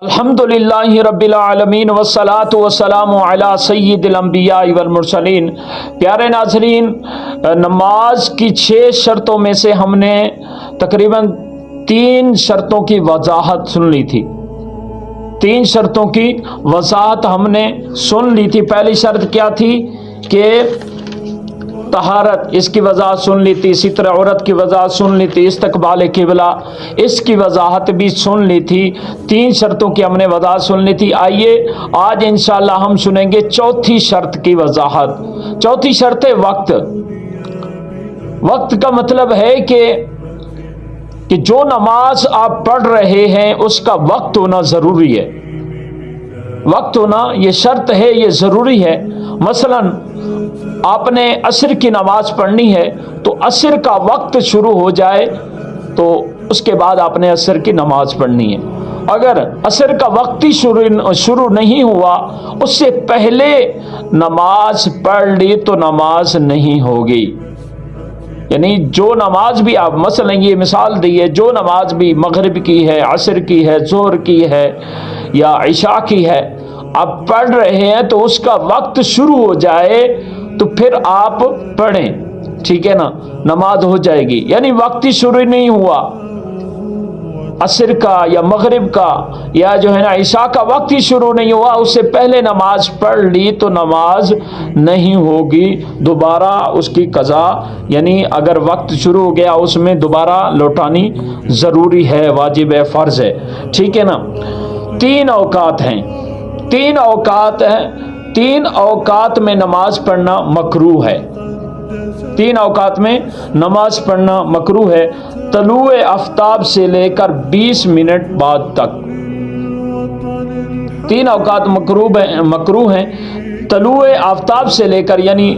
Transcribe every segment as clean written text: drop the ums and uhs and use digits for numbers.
الحمدللہ رب العالمین والصلاة والسلام علی سید الانبیاء والمرسلین۔ پیارے ناظرین، نماز کی 6 شرطوں میں سے ہم نے تقریباً 3 شرطوں کی وضاحت سن لی تھی۔ 3 شرطوں کی وضاحت ہم نے سن لی تھی۔ پہلی شرط کیا تھی کہ طہارت، اس کی وضاحت سن لی تھی۔ ستر عورت کی وضاحت سن لی تھی۔ استقبال قبلہ، اس کی وضاحت بھی سن لی تھی۔ 3 شرطوں کی ہم نے وضاحت سن لی تھی۔ آئیے آج انشاءاللہ ہم سنیں گے چوتھی شرط کی وضاحت۔ چوتھی شرط ہے وقت۔ وقت کا مطلب ہے کہ جو نماز آپ پڑھ رہے ہیں اس کا وقت ہونا ضروری ہے۔ وقت ہونا یہ شرط ہے، یہ ضروری ہے۔ مثلا آپ نے عصر کی نماز پڑھنی ہے تو عصر کا وقت شروع ہو جائے تو اس کے بعد آپ نے عصر کی نماز پڑھنی ہے۔ اگر عصر کا وقت ہی شروع نہیں ہوا، اس سے پہلے نماز پڑھ لی تو نماز نہیں ہوگی۔ یعنی جو نماز بھی آپ مثلا یہ مثال دی ہے، جو نماز بھی مغرب کی ہے، عصر کی ہے، ظہر کی ہے یا عشاء کی ہے، آپ پڑھ رہے ہیں تو اس کا وقت شروع ہو جائے تو پھر آپ پڑھیں، ٹھیک ہے نا، نماز ہو جائے گی۔ یعنی وقت ہی شروع نہیں ہوا عصر کا یا مغرب کا یا جو ہے نا عشاء کا وقت ہی شروع نہیں ہوا، اس سے پہلے نماز پڑھ لی تو نماز نہیں ہوگی، دوبارہ اس کی قضا، یعنی اگر وقت شروع ہو گیا اس میں دوبارہ لوٹانی ضروری ہے، واجب ہے، فرض ہے، ٹھیک ہے نا۔ 3 اوقات ہیں، 3 اوقات ہیں، 3 اوقات میں نماز پڑھنا مکروہ ہے۔ 3 اوقات میں نماز پڑھنا مکروہ ہے۔ طلوع آفتاب سے لے کر 20 منٹ بعد تک 3 اوقات مکروہ ہیں۔ طلوع آفتاب سے لے کر، یعنی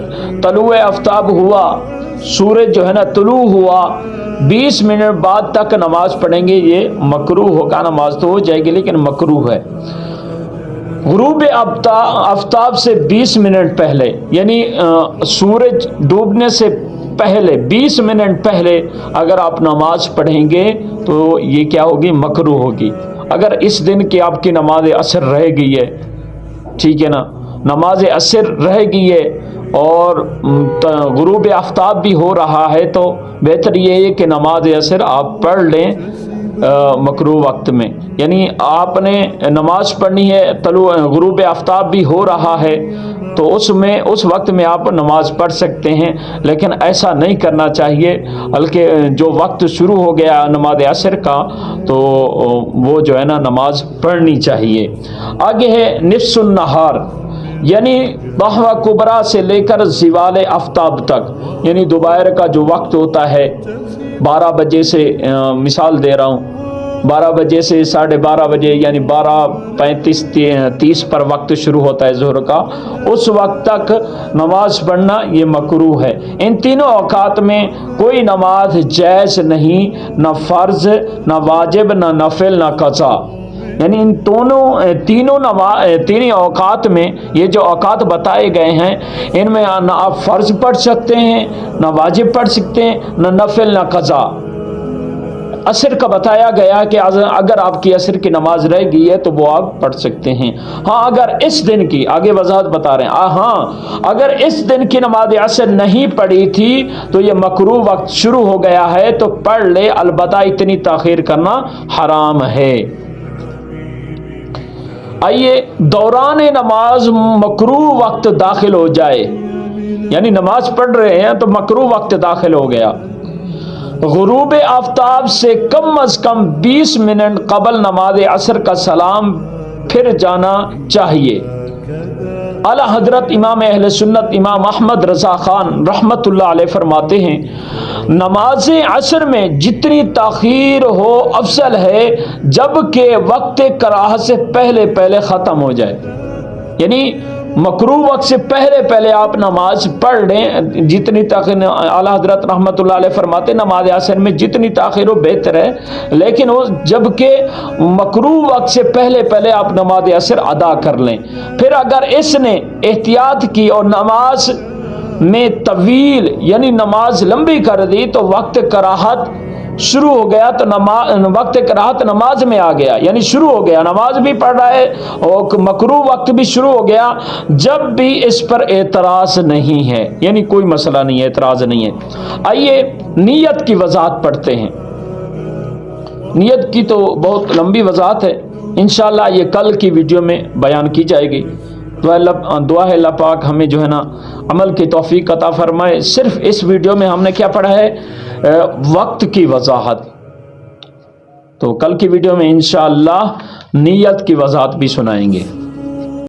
طلوع آفتاب ہوا، سورج جو ہے نا طلوع ہوا، 20 منٹ بعد تک نماز پڑھیں گے، یہ مکروہ ہوگا۔ نماز تو ہو جائے گی لیکن مکروہ ہے۔ غروب آفتاب سے 20 منٹ پہلے، یعنی سورج ڈوبنے سے پہلے 20 منٹ پہلے اگر آپ نماز پڑھیں گے تو یہ کیا ہوگی؟ مکروہ ہوگی۔ اگر اس دن کی آپ کی نماز عصر رہ گئی ہے، ٹھیک ہے نا، نماز عصر رہ گئی ہے اور غروب آفتاب بھی ہو رہا ہے تو بہتر یہ ہے کہ نماز عصر آپ پڑھ لیں مکروہ وقت میں۔ یعنی آپ نے نماز پڑھنی ہے، غروب آفتاب بھی ہو رہا ہے تو اس وقت میں آپ نماز پڑھ سکتے ہیں، لیکن ایسا نہیں کرنا چاہیے، بلکہ جو وقت شروع ہو گیا نماز عصر کا تو وہ جو ہے نا نماز پڑھنی چاہیے۔ آگے ہے نصف النہار، یعنی ضحوہ کبریٰ سے لے کر زوال آفتاب تک، یعنی دوپہر کا جو وقت ہوتا ہے 12 بجے سے، مثال دے رہا ہوں، 12 بجے سے 12:30 بجے، یعنی 12:35-30 پر وقت شروع ہوتا ہے ظہر کا، اس وقت تک نماز پڑھنا یہ مکروہ ہے۔ ان تینوں اوقات میں کوئی نماز جائز نہیں، نہ فرض، نہ واجب، نہ نفل، نہ قضا۔ یعنی ان تینوں اوقات میں، یہ جو اوقات بتائے گئے ہیں ان میں نہ آپ فرض پڑھ سکتے ہیں، نہ واجب پڑھ سکتے ہیں، نہ نفل، نہ قضا۔ عصر کا بتایا گیا کہ اگر آپ کی عصر کی نماز رہ گئی ہے تو وہ آپ پڑھ سکتے ہیں۔ ہاں اگر اس دن کی، آگے وضاحت بتا رہے ہیں، ہاں اگر اس دن کی نماز عصر نہیں پڑھی تھی تو یہ مکروہ وقت شروع ہو گیا ہے تو پڑھ لے، البتہ اتنی تاخیر کرنا حرام ہے۔ آئیے دوران نماز مکروہ وقت داخل ہو جائے، یعنی نماز پڑھ رہے ہیں تو مکروہ وقت داخل ہو گیا۔ غروب آفتاب سے کم از کم 20 منٹ قبل نماز عصر کا سلام پھر جانا چاہیے۔ اعلی حضرت امام اہل سنت امام احمد رضا خان رحمۃ اللہ علیہ فرماتے ہیں، نماز عصر میں جتنی تاخیر ہو افضل ہے جبکہ وقت کراہت سے پہلے ختم ہو جائے۔ یعنی مکروہ وقت سے پہلے آپ نماز پڑھ لیں، جتنی تاخیر، اعلیٰ حضرت رحمۃ اللہ علیہ فرماتے ہیں نماز عصر میں جتنی تاخیر ہو بہتر ہے، لیکن وہ جبکہ مکروہ وقت سے پہلے آپ نماز عصر ادا کر لیں۔ پھر اگر اس نے احتیاط کی اور نماز میں طویل، یعنی نماز لمبی کر دی تو وقت کراہت شروع ہو گیا تو وقت کراہت نماز میں آ گیا، یعنی شروع ہو گیا، نماز بھی پڑھ رہا ہے اور مکروہ وقت بھی شروع ہو گیا، جب بھی اس پر اعتراض نہیں ہے، یعنی کوئی مسئلہ نہیں ہے، اعتراض نہیں ہے۔ آئیے نیت کی وضاحت پڑھتے ہیں۔ نیت کی تو بہت لمبی وضاحت ہے، انشاءاللہ یہ کل کی ویڈیو میں بیان کی جائے گی۔ دعا ہے اللہ پاک ہمیں جو ہے نا عمل کی توفیق عطا فرمائے۔ صرف اس ویڈیو میں ہم نے کیا پڑھا ہے؟ وقت کی وضاحت۔ تو کل کی ویڈیو میں انشاءاللہ نیت کی وضاحت بھی سنائیں گے۔